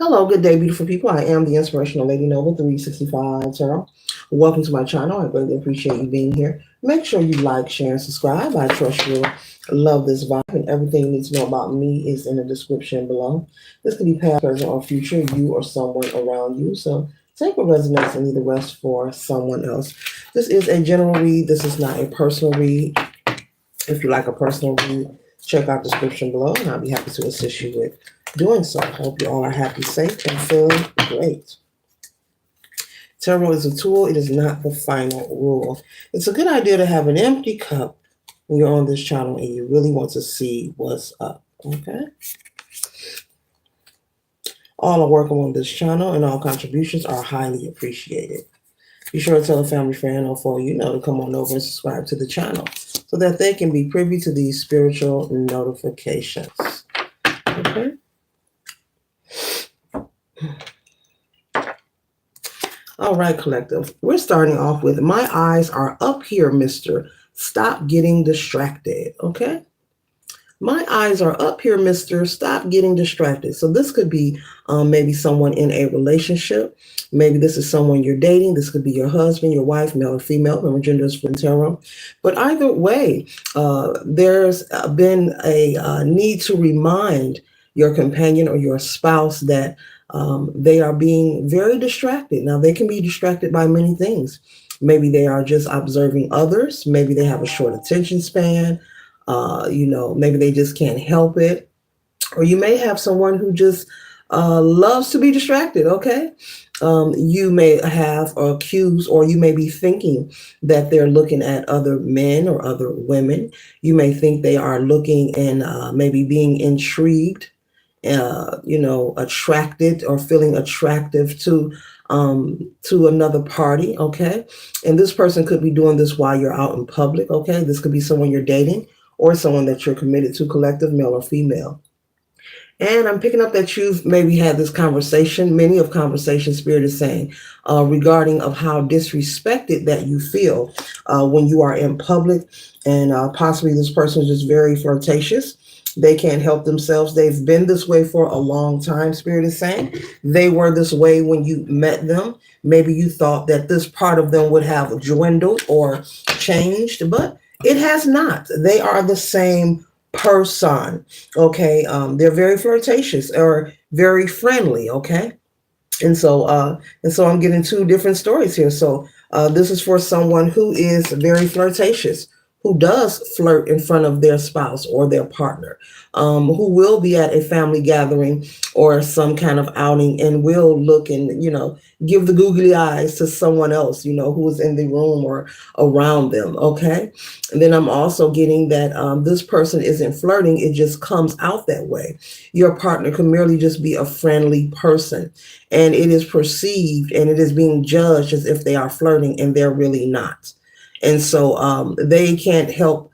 Hello, good day, beautiful people. I am the Inspirational Lady Noble 365 Tarot. Welcome to my channel. I greatly appreciate you being here. Make sure you like, share, and subscribe. I trust you'll love this vibe, and everything you need to know about me is in the description below. This could be past, present, or future, you or someone around you. So take what resonates and leave the rest for someone else. This is a general read. This is not a personal read. If you like a personal read, check out the description below, and I'll be happy to assist you with doing so. I hope you all are happy, safe, and feeling great. Tarot is a tool. It is not the final rule. It's a good idea to have an empty cup when you're on this channel and you really want to see what's up. Okay? All are welcome on this channel, and all contributions are highly appreciated. Be sure to tell a family friend or foe you know to come on over and subscribe to the channel so that they can be privy to these spiritual notifications. Okay? All right, collective. We're starting off with my eyes are up here, mister. Stop getting distracted, okay? My eyes are up here, mister. Stop getting distracted. So this could be maybe someone in a relationship. Maybe this is someone you're dating. This could be your husband, your wife, male or female. Remember, gender is from tarot. But either way, there's been a need to remind your companion or your spouse that they are being very distracted. Now, they can be distracted by many things. Maybe they are just observing others. Maybe they have a short attention span. Maybe they just can't help it. Or you may have someone who just loves to be distracted, okay? You may have accused, or you may be thinking that they're looking at other men or other women. You may think they are looking and maybe being intrigued, attracted or feeling attractive to another party, okay? And this person could be doing this while you're out in public, okay? This could be someone you're dating or someone that you're committed to, collective, male or female. And I'm picking up that you've maybe had this conversation, many of conversation Spirit is saying, regarding of how disrespected that you feel when you are in public, and possibly this person is just very flirtatious. They can't help themselves. They've been this way for a long time, Spirit is saying. They were this way when you met them. Maybe you thought that this part of them would have dwindled or changed, but it has not. They are the same person, okay? They're very flirtatious or very friendly, okay? And so I'm getting two different stories here. So this is for someone who is very flirtatious, who does flirt in front of their spouse or their partner, who will be at a family gathering or some kind of outing and will look and, give the googly eyes to someone else, who is in the room or around them, okay? And then I'm also getting that this person isn't flirting. It just comes out that way. Your partner can merely just be a friendly person, and it is perceived and it is being judged as if they are flirting, and they're really not. And so they can't help.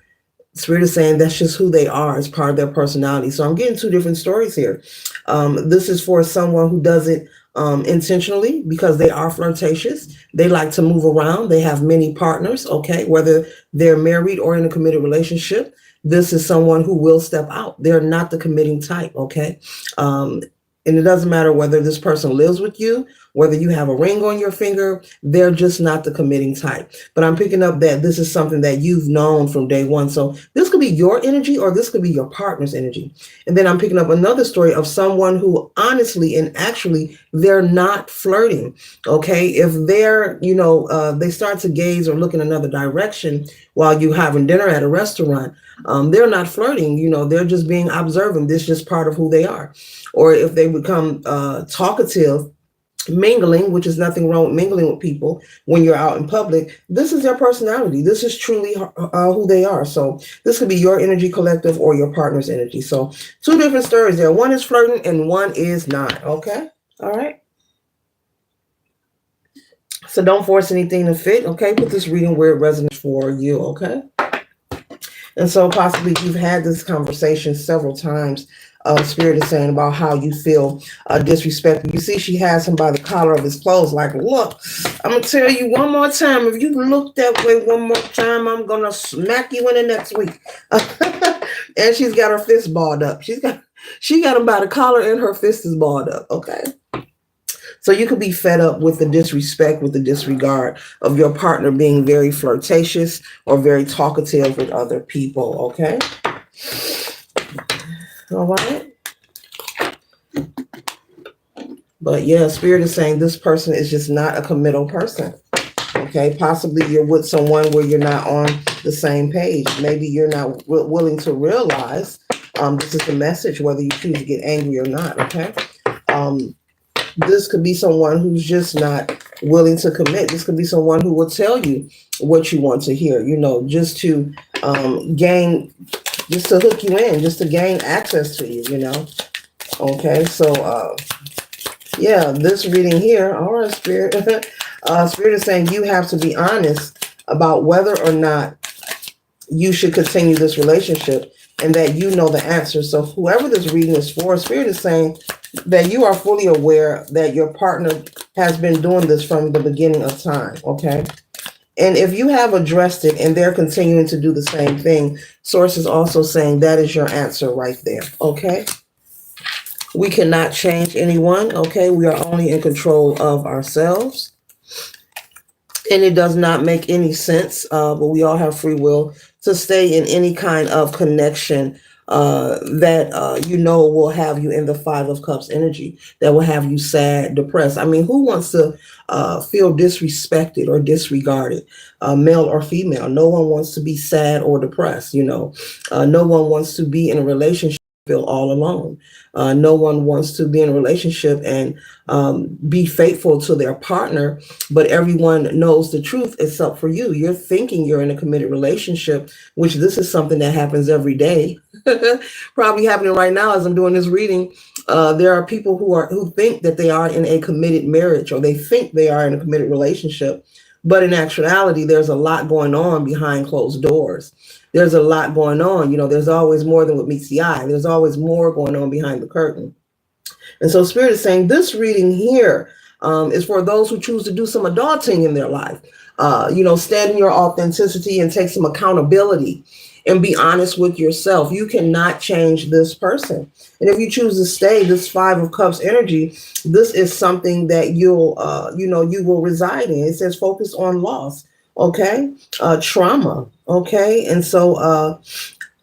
Spirit is saying that's just who they are as part of their personality. So I'm getting two different stories here. This is for someone who does it intentionally because they are flirtatious. They like to move around. They have many partners, okay, whether they're married or in a committed relationship. This is someone who will step out. They're not the committing type, okay? And it doesn't matter whether this person lives with you, whether you have a ring on your finger, they're just not the committing type. But I'm picking up that this is something that you've known from day one. So this could be your energy or this could be your partner's energy. And then I'm picking up another story of someone who honestly and actually, they're not flirting, okay? If they're, they start to gaze or look in another direction while you having dinner at a restaurant, they're not flirting, they're just being observant. This is just part of who they are. Or if they become talkative, mingling, which is nothing wrong with mingling with people when you're out in public, this is their personality. This is truly who they are. So this could be your energy, collective, or your partner's energy. So two different stories there. One is flirting and one is not, okay? All right. So don't force anything to fit, okay? Put this reading where it resonates for you, okay? And so possibly you've had this conversation several times. Spirit is saying about how you feel disrespected. You see, she has him by the collar of his clothes, like, look, I'm going to tell you one more time. If you look that way one more time, I'm going to smack you in the next week. And she's got her fist balled up. She got him by the collar and her fist is balled up. Okay. So you could be fed up with the disrespect, with the disregard of your partner being very flirtatious or very talkative with other people. Okay. All right. But yeah, Spirit is saying this person is just not a committal person. Okay. Possibly you're with someone where you're not on the same page. Maybe you're not willing to realize this is the message, whether you choose to get angry or not. Okay. This could be someone who's just not willing to commit. This could be someone who will tell you what you want to hear, just to gain, just to hook you in, just to gain access to you. Okay, so yeah, this reading here, all right, Spirit. Spirit is saying you have to be honest about whether or not you should continue this relationship and that you know the answer. So whoever this reading is for, Spirit is saying that you are fully aware that your partner has been doing this from the beginning of time, okay? And if you have addressed it and they're continuing to do the same thing, Source is also saying that is your answer right there, okay? We cannot change anyone, okay? We are only in control of ourselves. And it does not make any sense, but we all have free will to stay in any kind of connection that will have you in the Five of Cups energy, that will have you sad, depressed. I mean, who wants to feel disrespected or disregarded, male or female? No one wants to be sad or depressed, no one wants to be in a relationship feel all alone. No one wants to be in a relationship and be faithful to their partner, but everyone knows the truth except for you. You're thinking you're in a committed relationship, which this is something that happens every day. Probably happening right now as I'm doing this reading. There are people who think that they are in a committed marriage, or they think they are in a committed relationship, but in actuality, there's a lot going on behind closed doors. There's a lot going on. There's always more than what meets the eye. There's always more going on behind the curtain. And so Spirit is saying this reading here is for those who choose to do some adulting in their life. Stand in your authenticity and take some accountability and be honest with yourself. You cannot change this person. And if you choose to stay, this Five of Cups energy, this is something that you will reside in. It says focus on loss. Okay. Trauma. Okay. And so,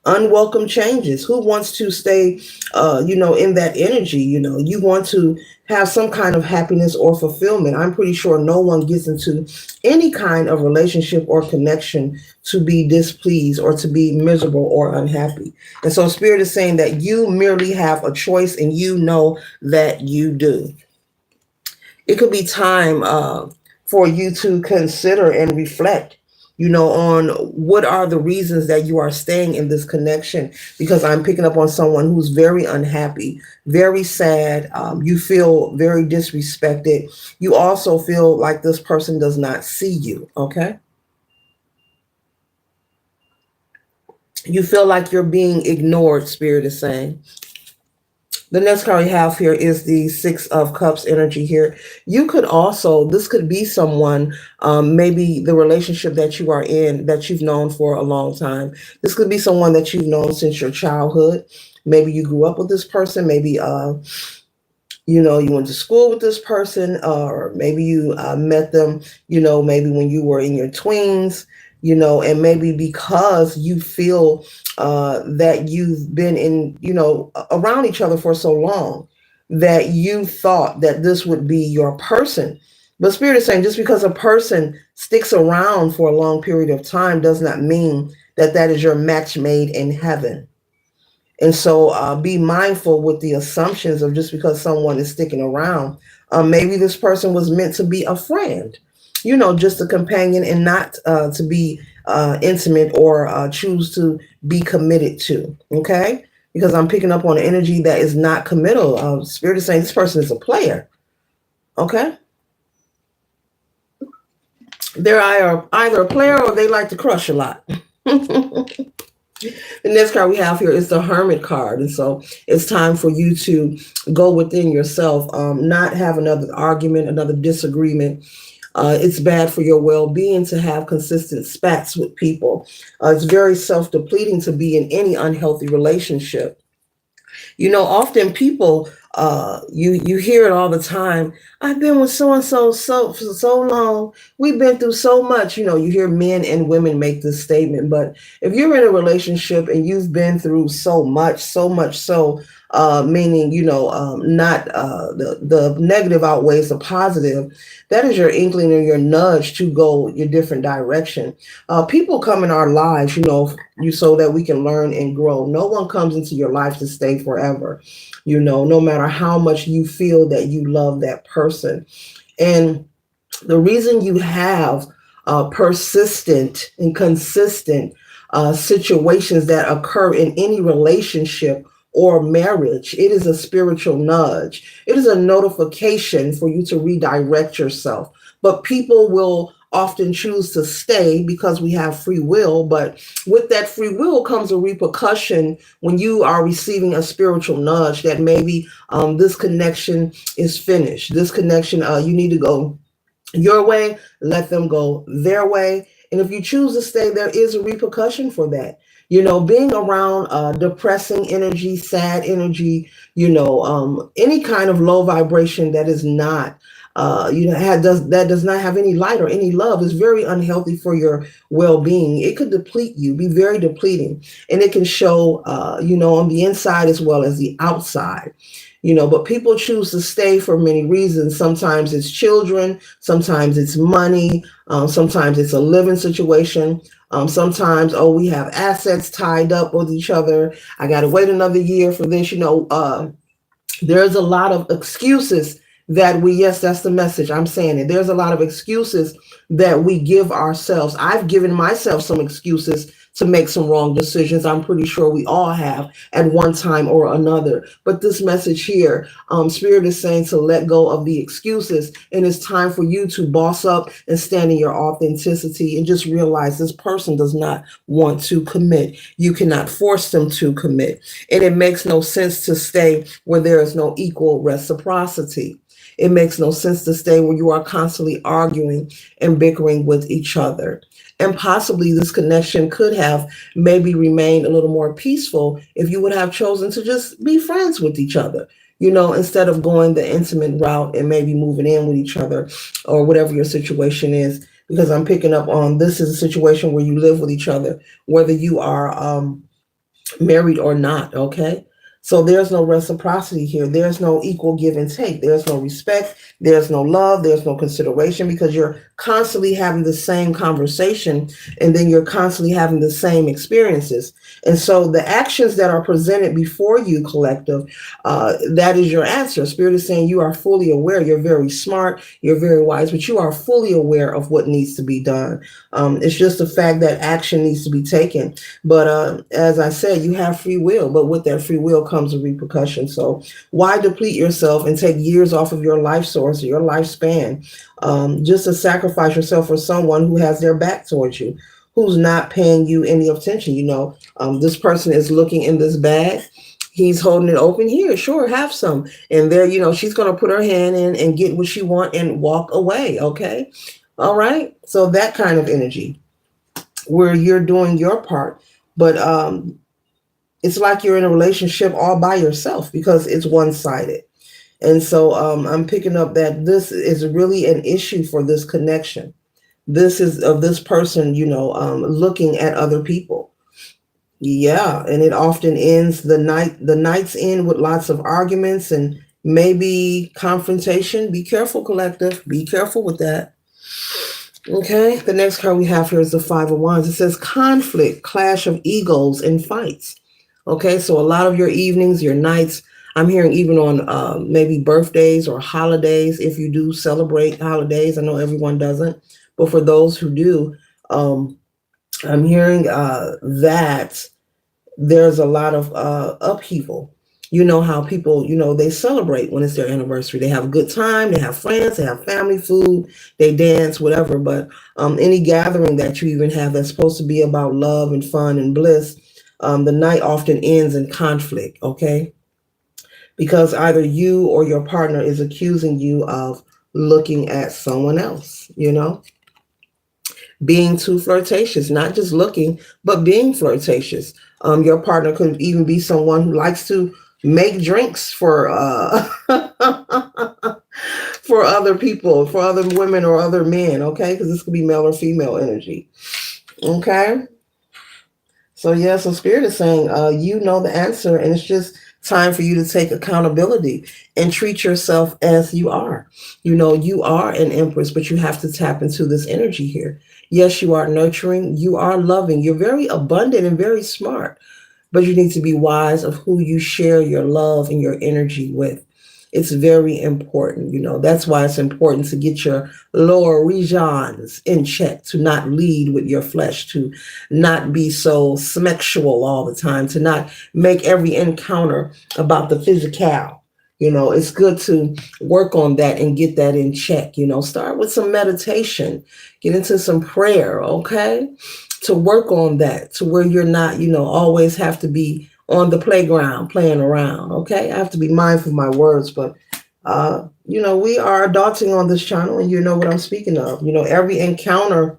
unwelcome changes. Who wants to stay, in that energy? You want to have some kind of happiness or fulfillment. I'm pretty sure no one gets into any kind of relationship or connection to be displeased or to be miserable or unhappy. And so Spirit is saying that you merely have a choice, and you know that you do. It could be time for you to consider and reflect, on what are the reasons that you are staying in this connection, because I'm picking up on someone who's very unhappy, very sad. You feel very disrespected. You also feel like this person does not see you, okay? You feel like you're being ignored, Spirit is saying. The next card we have here is the Six of Cups energy here. You could also, this could be someone, maybe the relationship that you are in that you've known for a long time. This could be someone that you've known since your childhood. Maybe you grew up with this person. Maybe, you went to school with this person, or maybe you met them, maybe when you were in your tweens, and maybe because you feel that you've been in, around each other for so long that you thought that this would be your person. But Spirit is saying just because a person sticks around for a long period of time does not mean that that is your match made in heaven. And so be mindful with the assumptions of just because someone is sticking around. Maybe this person was meant to be a friend, just a companion, and not to be intimate or choose to be committed to. Okay. Because I'm picking up on an energy that is not committal. Spirit is saying this person is a player. Okay. They're either a player or they like to crush a lot. The next card we have here is the Hermit card. And so it's time for you to go within yourself, not have another argument, another disagreement. It's bad for your well-being to have consistent spats with people. It's very self-depleting to be in any unhealthy relationship. Often people, you hear it all the time. I've been with so and so for so long. We've been through so much. You hear men and women make this statement. But if you're in a relationship and you've been through so much so, meaning not the negative outweighs the positive, that is your inkling or your nudge to go your different direction. People come in our lives, so that we can learn and grow. No one comes into your life to stay forever, no matter how much you feel that you love that person. And the reason you have persistent and consistent situations that occur in any relationship or marriage, it is a spiritual nudge. It is a notification for you to redirect yourself. But people will often choose to stay because we have free will. But with that free will comes a repercussion when you are receiving a spiritual nudge that maybe this connection is finished. This connection, you need to go your way, let them go their way. And if you choose to stay, there is a repercussion for that. Being around depressing energy, sad energy, any kind of low vibration that is not, that does not have any light or any love is very unhealthy for your well-being. It could deplete you, be very depleting, and it can show, on the inside as well as the outside. But people choose to stay for many reasons. Sometimes it's children, sometimes it's money, sometimes it's a living situation. Sometimes, we have assets tied up with each other. I got to wait another year for this. There's a lot of excuses that yes, that's the message. I'm saying it. There's a lot of excuses that we give ourselves. I've given myself some excuses to make some wrong decisions. I'm pretty sure we all have at one time or another. But this message here, Spirit is saying to let go of the excuses, and it's time for you to boss up and stand in your authenticity and just realize this person does not want to commit. You cannot force them to commit. And it makes no sense to stay where there is no equal reciprocity. It makes no sense to stay where you are constantly arguing and bickering with each other. And possibly this connection could have maybe remained a little more peaceful if you would have chosen to just be friends with each other, instead of going the intimate route and maybe moving in with each other or whatever your situation is. Because I'm picking up on this is a situation where you live with each other, whether you are married or not. Okay. So there's no reciprocity here. There's no equal give and take. There's no respect. There's no love. There's no consideration because you're constantly having the same conversation and then you're constantly having the same experiences. And so the actions that are presented before you, collective, that is your answer. Spirit is saying you are fully aware. You're very smart. You're very wise, but you are fully aware of what needs to be done. It's just the fact that action needs to be taken. But as I said, you have free will, but with that free will comes a repercussion. So why deplete yourself and take years off of your life source or your lifespan just to sacrifice yourself for someone who has their back towards you, who's not paying you any attention? This person is looking in this bag. He's holding it open. Here, sure, have some. And there, she's going to put her hand in and get what she wants and walk away. Okay. All right. So that kind of energy where you're doing your part, but it's like you're in a relationship all by yourself because it's one-sided. And so I'm picking up that this is really an issue for this connection. This is of this person, looking at other people. Yeah, and it often ends the nights end with lots of arguments and maybe confrontation. Be careful, collective. Be careful with that. Okay, the next card we have here is the Five of Wands. It says conflict, clash of egos, and fights. Okay, so a lot of your evenings, your nights, I'm hearing even on maybe birthdays or holidays, if you do celebrate holidays. I know everyone doesn't, but for those who do, I'm hearing that there's a lot of upheaval. You know how people, they celebrate when it's their anniversary. They have a good time. They have friends. They have family, food. They dance, whatever. But any gathering that you even have that's supposed to be about love and fun and bliss, the night often ends in conflict, okay? Because either you or your partner is accusing you of looking at someone else, being too flirtatious, not just looking, but being flirtatious. Your partner could even be someone who likes to Make drinks for for other people, for other women or other men, okay? Because this could be male or female energy, okay? So yeah, so Spirit is saying, you know the answer, and it's just time for you to take accountability and treat yourself as you are. You know, you are an empress, but you have to tap into this energy here. Yes, you are nurturing, you are loving, you're very abundant and very smart, but you need to be wise of who you share your love and your energy with. It's very important, you know. That's why it's important to get your lower regions in check, to not lead with your flesh, to not be so sexual all the time, to not make every encounter about the physical. You know, it's good to work on that and get that in check. You know, start with some meditation, get into some prayer, okay? To work on that, to where you're not, you know, always have to be on the playground playing around, okay? I have to be mindful of my words, but you know, we are adulting on this channel, and you know what I'm speaking of. You know, every encounter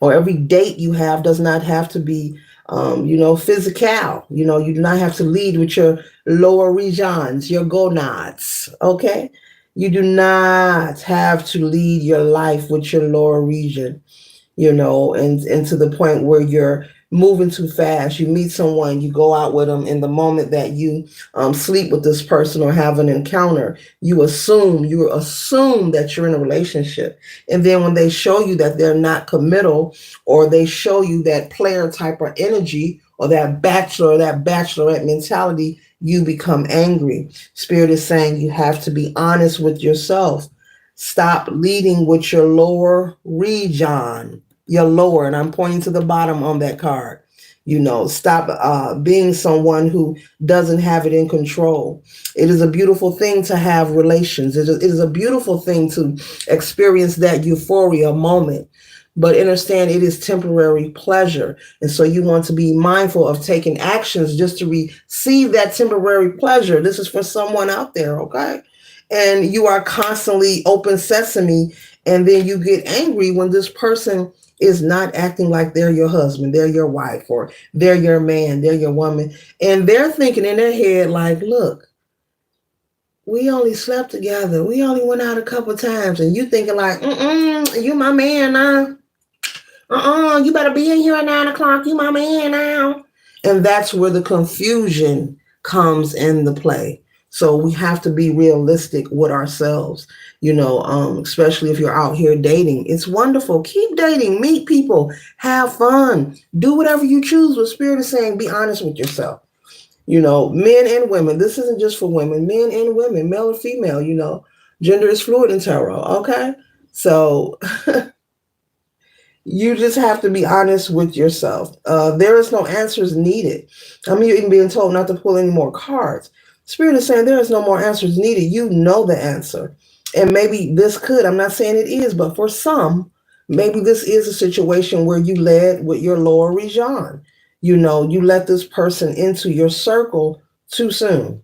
or every date you have does not have to be, you know, physical. You know, you do not have to lead with your lower regions, your gonads, okay? You do not have to lead your life with your lower region, you know, and to the point where you're moving too fast. You meet someone, you go out with them, in the moment that you sleep with this person or have an encounter, you assume that you're in a relationship. And then when they show you that they're not committal, or they show you that player type of energy, or that bachelor or that bachelorette mentality, you become angry. Spirit is saying you have to be honest with yourself. Stop leading with your lower region, your lower, and I'm pointing to the bottom on that card. You know, stop being someone who doesn't have it in control. It is a beautiful thing to have relations. It is a beautiful thing to experience that euphoria moment. But understand it is temporary pleasure. And so you want to be mindful of taking actions just to receive that temporary pleasure. This is for someone out there, okay? And you are constantly open sesame, and then you get angry when this person is not acting like they're your husband, they're your wife, or they're your man, they're your woman, and they're thinking in their head like, look, we only slept together, we only went out a couple times, and you thinking like, you my man now, you better be in here at 9 o'clock, you my man now. And that's where the confusion comes in the play. So we have to be realistic with ourselves, you know, especially if you're out here dating. It's wonderful. Keep dating, meet people, have fun, do whatever you choose. What Spirit is saying, be honest with yourself. You know, men and women. This isn't just for women, men and women, male or female, you know, gender is fluid in tarot. Okay. So you just have to be honest with yourself. There is no answers needed. I'm even being told not to pull any more cards. Spirit is saying there is no more answers needed. You know the answer. And maybe this could, I'm not saying it is, but for some, maybe this is a situation where you led with your lower region. You know, you let this person into your circle too soon.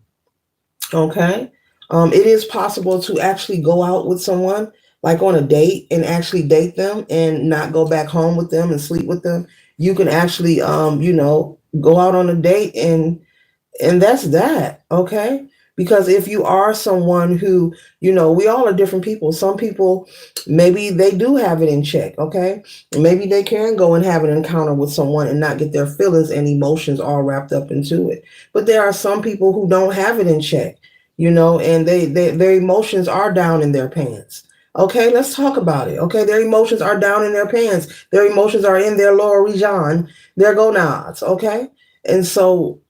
Okay. It is possible to actually go out with someone, like on a date, and actually date them and not go back home with them and sleep with them. You can actually, you know, go out on a date, and that's that. Okay. Because if you are someone who, you know, we all are different people. Some people, maybe they do have it in check. Okay. Maybe they can go and have an encounter with someone and not get their feelings and emotions all wrapped up into it. But there are some people who don't have it in check, you know, and their emotions are down in their pants. Okay, let's talk about it. Okay, their emotions are down in their pants. Their emotions are in their lower region, their gonads. Okay, and so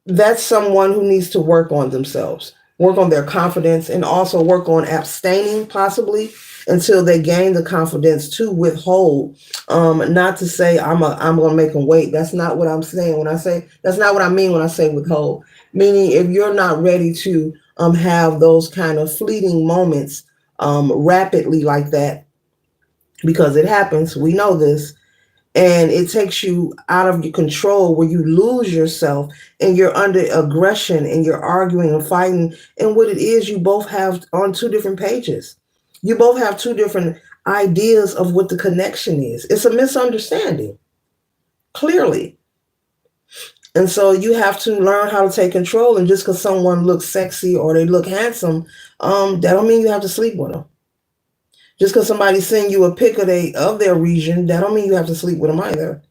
that's someone who needs to work on themselves, work on their confidence, and also work on abstaining possibly until they gain the confidence to withhold. Not to say I'm going to make them wait. That's not what I'm saying when I say, that's not what I mean when I say withhold. Meaning if you're not ready to have those kind of fleeting moments rapidly like that, because it happens, we know this, and it takes you out of your control where you lose yourself and you're under aggression and you're arguing and fighting. And what it is, you both have on two different pages. You both have two different ideas of what the connection is. It's a misunderstanding, clearly. And so you have to learn how to take control. And just because someone looks sexy or they look handsome, that don't mean you have to sleep with them. Just because somebody send you a pic of their region, that don't mean you have to sleep with them either.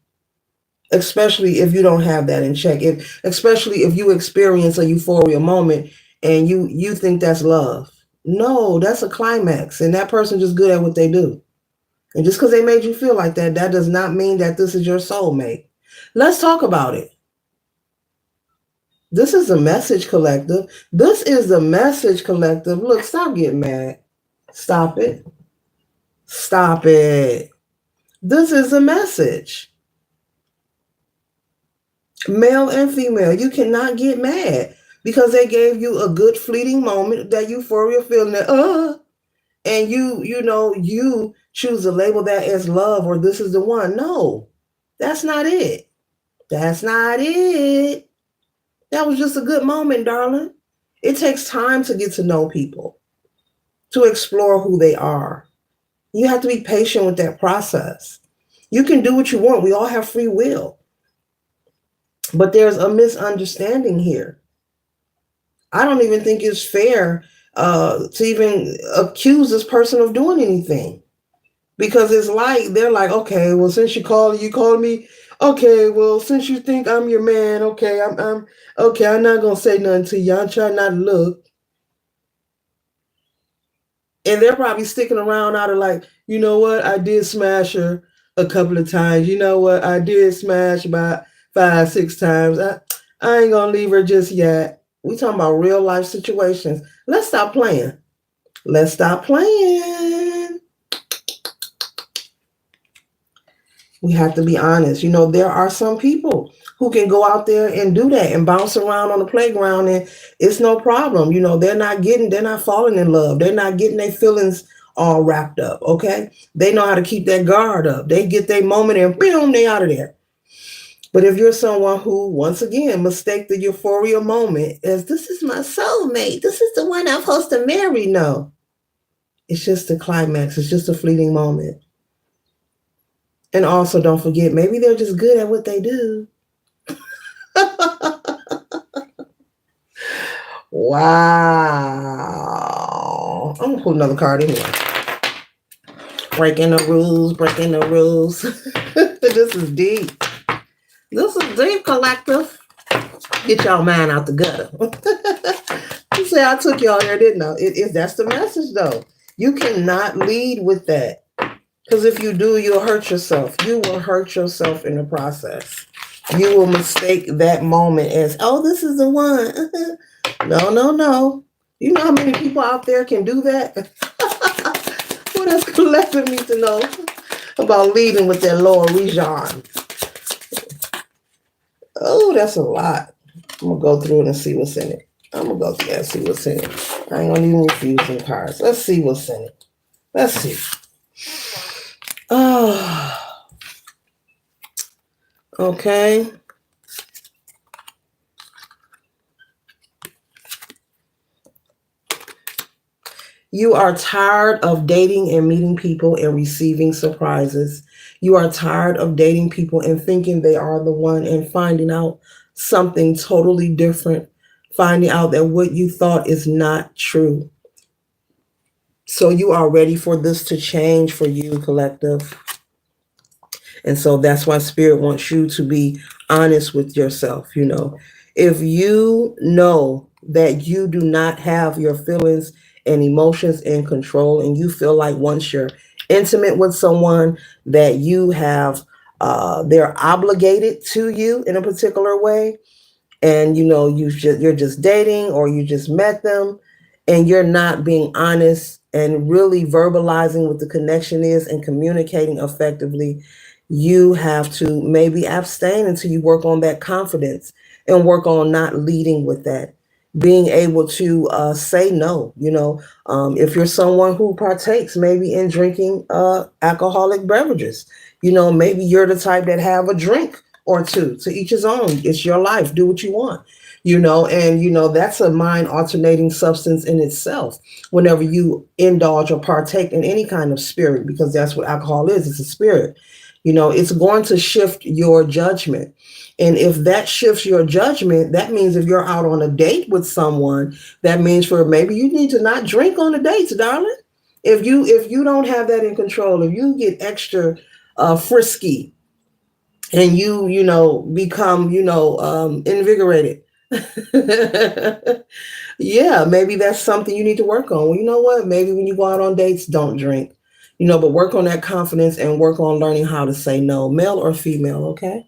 Especially if you don't have that in check. Especially if you experience a euphoria moment and you think that's love. No, that's a climax, and that person just good at what they do. And just because they made you feel like that, that does not mean that this is your soulmate. Let's talk about it. This is the message collective. This is the message collective. Look, stop getting mad. Stop it. Stop it. This is a message. Male and female, you cannot get mad because they gave you a good fleeting moment, that euphoria feeling that, and you choose to label that as love or this is the one. No, that's not it. That's not it. That was just a good moment, darling. It takes time to get to know people, to explore who they are. You have to be patient with that process. You can do what you want. We all have free will. But there's a misunderstanding here. I don't even think it's fair to even accuse this person of doing anything. Because it's like, they're like, okay, well, since you called me, okay, well, since you think I'm your man, okay, I'm okay, I'm not gonna say nothing to you. I'm trying not to look. And they're probably sticking around out of like, you know what, I did smash her a couple of times. You know what, I did smash about 5-6 times. I ain't gonna leave her just yet. We talking about real life situations. Let's stop playing. Let's stop playing. We have to be honest. There are some people who can go out there and do that and bounce around on the playground, and it's no problem. They're not falling in love. They're not getting their feelings all wrapped up. Okay. They know how to keep that guard up. They get their moment and boom, they out of there. But if you're someone who, once again, mistake the euphoria moment as this is my soulmate, this is the one I'm supposed to marry. No, it's just a climax. It's just a fleeting moment. And also, don't forget, maybe they're just good at what they do. Wow. I'm going to pull another card anyway. Breaking the rules, breaking the rules. This is deep. This is deep, collective. Get y'all mind out the gutter. You say I took y'all there, didn't I? That's the message, though. You cannot lead with that. Because if you do, you'll hurt yourself. You will hurt yourself in the process. You will mistake that moment as, oh, this is the one. No. You know how many people out there can do that? Well, that's collective need to know about leading with their lower region. Oh, that's a lot. I'm going to go through it and see what's in it. I'm going to go through and see what's in it. I ain't going to even refuse some cards. Let's see what's in it. Let's see. Oh, okay. You are tired of dating and meeting people and receiving surprises. You are tired of dating people and thinking they are the one and finding out something totally different, finding out that what you thought is not true. So you are ready for this to change for you, collective. And so that's why Spirit wants you to be honest with yourself. If you know that you do not have your feelings and emotions in control, and you feel like once you're intimate with someone that you have, they're obligated to you in a particular way, and you're just dating or you just met them, and you're not being honest and really verbalizing what the connection is and communicating effectively, you have to maybe abstain until you work on that confidence and work on not leading with that. Being able to say no. If you're someone who partakes maybe in drinking alcoholic beverages, maybe you're the type that have a drink or two, to each his own. It's your life. Do what you want. And that's a mind alternating substance in itself whenever you indulge or partake in any kind of spirit, because that's what alcohol is. It's a spirit. It's going to shift your judgment. And if that shifts your judgment, that means if you're out on a date with someone, that means for maybe you need to not drink on the dates, darling. If you don't have that in control, if you get extra frisky and you become invigorated, yeah, maybe that's something you need to work on. Well, you know what? Maybe when you go out on dates, don't drink. But work on that confidence and work on learning how to say no, male or female, okay?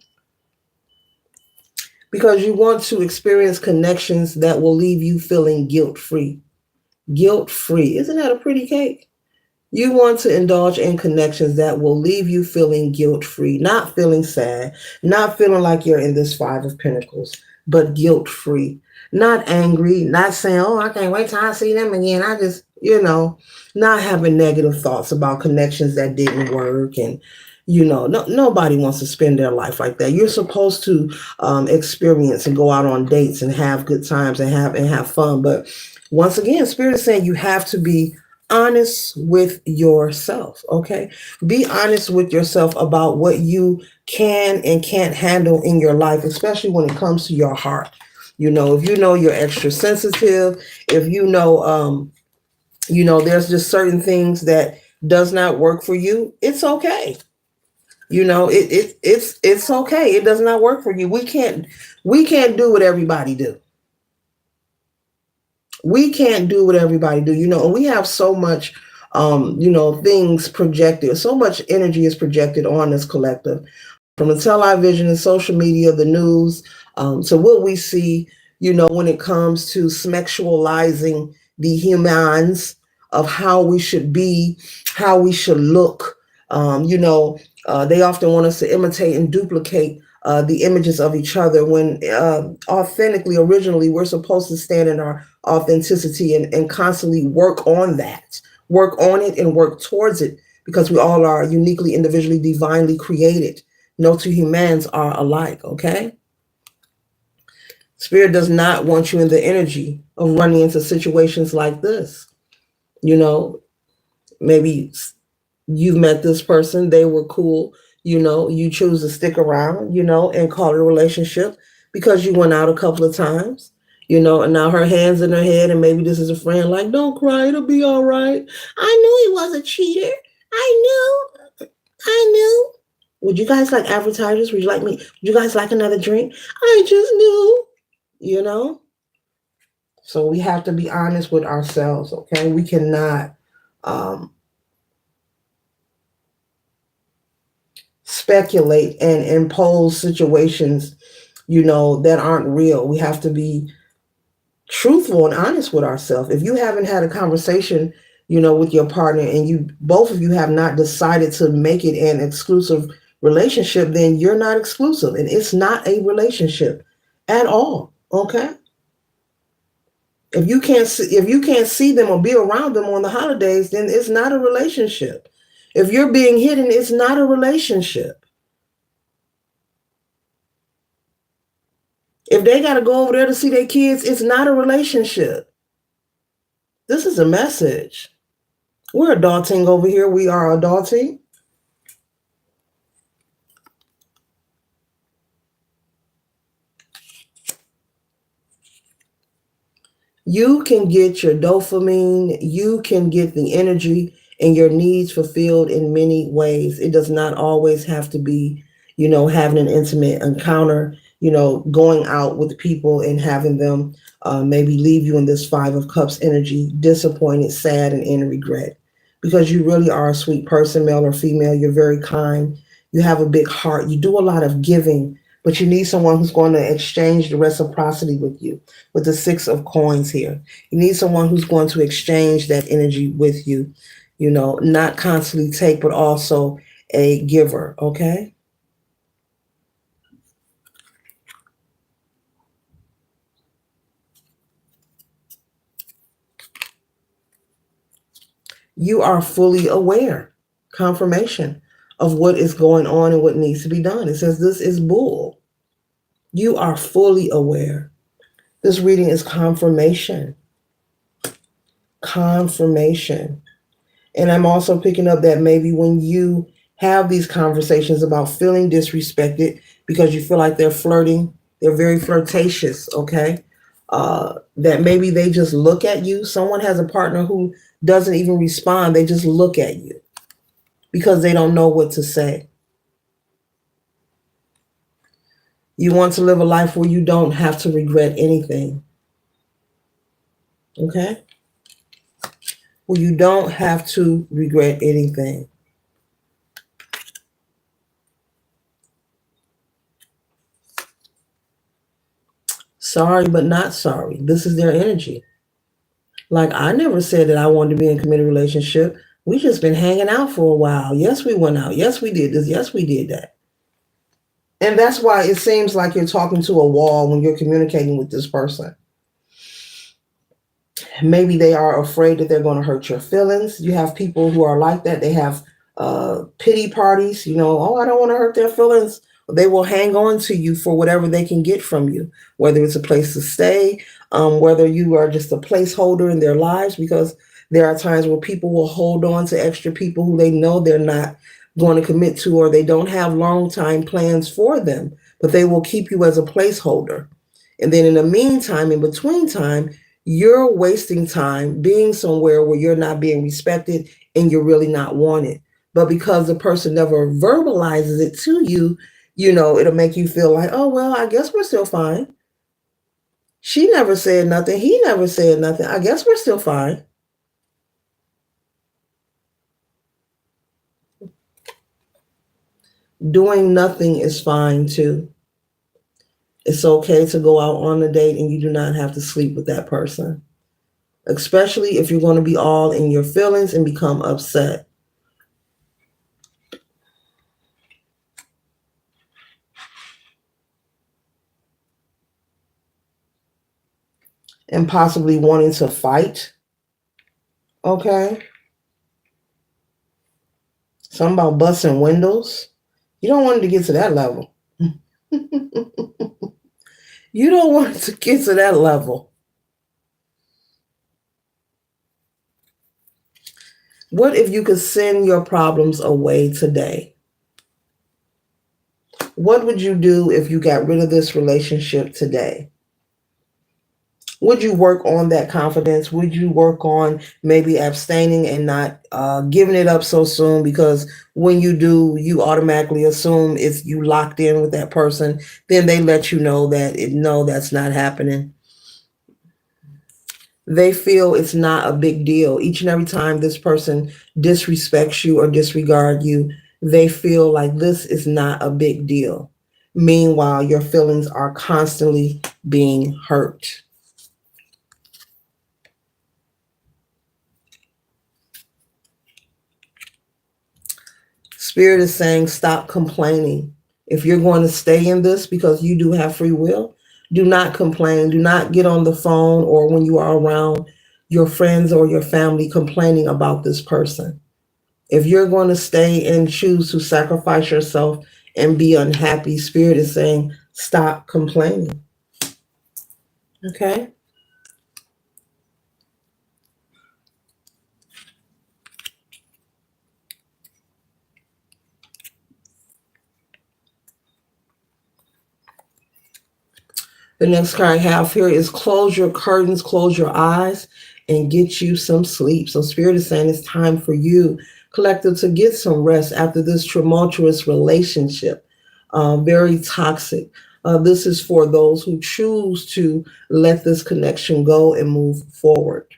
Because you want to experience connections that will leave you feeling guilt free. Guilt free. Isn't that a pretty cake? You want to indulge in connections that will leave you feeling guilt free, not feeling sad, not feeling like you're in this Five of Pentacles, but guilt free, not angry, not saying, oh, I can't wait till I see them again. I just, not having negative thoughts about connections that didn't work. And, nobody wants to spend their life like that. You're supposed to experience and go out on dates and have good times and have fun. But once again, Spirit is saying you have to be honest with yourself, okay? Be honest with yourself about what you can and can't handle in your life, especially when it comes to your heart. If you're extra sensitive, if there's just certain things that does not work for you, it's okay. It's okay. It does not work for you. We can't do what everybody do. We can't do what everybody do, and we have so much, things projected. So much energy is projected on this collective from the television and social media, the news, to what we see, when it comes to sexualizing the humans of how we should be, how we should look. They often want us to imitate and duplicate the images of each other when authentically, originally, we're supposed to stand in our authenticity and constantly work on that, work on it and work towards it, because we all are uniquely, individually, divinely created. No two humans are alike, okay? Spirit does not want you in the energy of running into situations like this. Maybe you've met this person, they were cool, you choose to stick around, and call it a relationship because you went out a couple of times, and now her hand's in her head, and maybe this is a friend like, don't cry, it'll be all right. I knew he was a cheater. I knew. Would you guys like advertisers? Would you like me? Would you guys like another drink? I just knew, So we have to be honest with ourselves, okay? We cannot speculate and impose situations, that aren't real. We have to be truthful and honest with ourselves. If you haven't had a conversation, with your partner, and both of you have not decided to make it an exclusive relationship, then you're not exclusive, and it's not a relationship at all. Okay. If you can't see them or be around them on the holidays, then it's not a relationship. If you're being hidden, it's not a relationship. If they got to go over there to see their kids, it's not a relationship. This is a message. We're adulting over here. We are adulting. You can get your dopamine, you can get the energy and your needs fulfilled in many ways. It does not always have to be, having an intimate encounter, going out with people and having them maybe leave you in this Five of Cups energy, disappointed, sad, and in regret. Because you really are a sweet person, male or female. You're very kind. You have a big heart. You do a lot of giving, but you need someone who's going to exchange the reciprocity with you, with the Six of Coins here. You need someone who's going to exchange that energy with you, not constantly take, but also a giver, okay? You are fully aware, confirmation of what is going on and what needs to be done. It says this is bull. You are fully aware. This reading is confirmation. Confirmation. And I'm also picking up that maybe when you Have these conversations about feeling disrespected because you feel like they're flirting. They're very flirtatious, okay? That maybe they just look at you. Someone has a partner who doesn't even respond, they just look at you because they don't know what to say. You want to live a life where you don't have to regret anything, okay? Where you don't have to regret anything. Sorry, but not sorry. This is their energy. Like, I never said that I wanted to be in a committed relationship. We just been hanging out for a while. Yes, we went out. Yes, we did this. Yes, we did that. And that's why it seems like you're talking to a wall when you're communicating with this person. Maybe they are afraid that they're going to hurt your feelings. You have people who are like that. They have pity parties, oh, I don't want to hurt their feelings. They will hang on to you for whatever they can get from you, whether it's a place to stay, whether you are just a placeholder in their lives, because there are times where people will hold on to extra people who they know they're not going to commit to, or they don't have long time plans for them, but they will keep you as a placeholder. And then in the meantime, in between time, you're wasting time being somewhere where you're not being respected and you're really not wanted. But because the person never verbalizes it to you, it'll make you feel like, oh, well, I guess we're still fine. She never said nothing. He never said nothing. I guess we're still fine. Doing nothing is fine too. It's okay to go out on a date and you do not have to sleep with that person, especially if you're going to be all in your feelings and become upset. And possibly wanting to fight. Okay. Something about busting windows. You don't want it to get to that level. You don't want it to get to that level. What if you could send your problems away today? What would you do if you got rid of this relationship today? Would you work on that confidence? Would you work on maybe abstaining and not giving it up so soon? Because when you do, you automatically assume if you locked in with that person, then they let you know that no, that's not happening. They feel it's not a big deal. Each and every time this person disrespects you or disregard you, they feel like this is not a big deal. Meanwhile, your feelings are constantly being hurt. Spirit is saying, stop complaining. If you're going to stay in this because you do have free will, do not complain. Do not get on the phone or when you are around your friends or your family complaining about this person. If you're going to stay and choose to sacrifice yourself and be unhappy, Spirit is saying, stop complaining. Okay? The next card I have here is close your curtains, close your eyes, and get you some sleep. So Spirit is saying it's time for you, collective, to get some rest after this tumultuous relationship, very toxic. This is for those who choose to let this connection go and move forward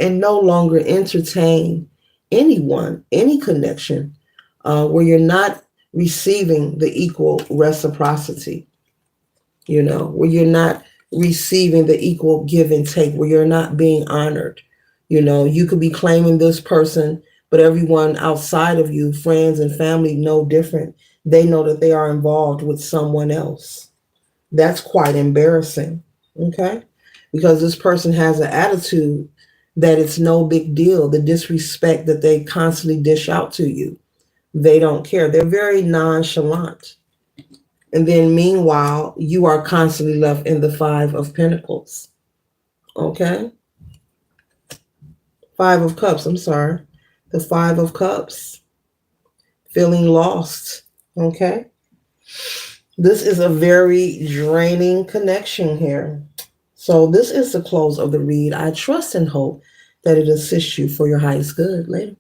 and no longer entertain anyone, any connection where you're not receiving the equal reciprocity. Where you're not receiving the equal give and take, where you're not being honored. You could be claiming this person, but everyone outside of you, friends and family, know different. They know that they are involved with someone else. That's quite embarrassing, okay? Because this person has an attitude that it's no big deal, the disrespect that they constantly dish out to you. They don't care. They're very nonchalant. And then meanwhile, you are constantly left in the Five of Pentacles. Okay? Five of Cups, I'm sorry. The Five of Cups. feeling lost. Okay. This is a very draining connection here. So this is the close of the read. I trust and hope that it assists you for your highest good. Later.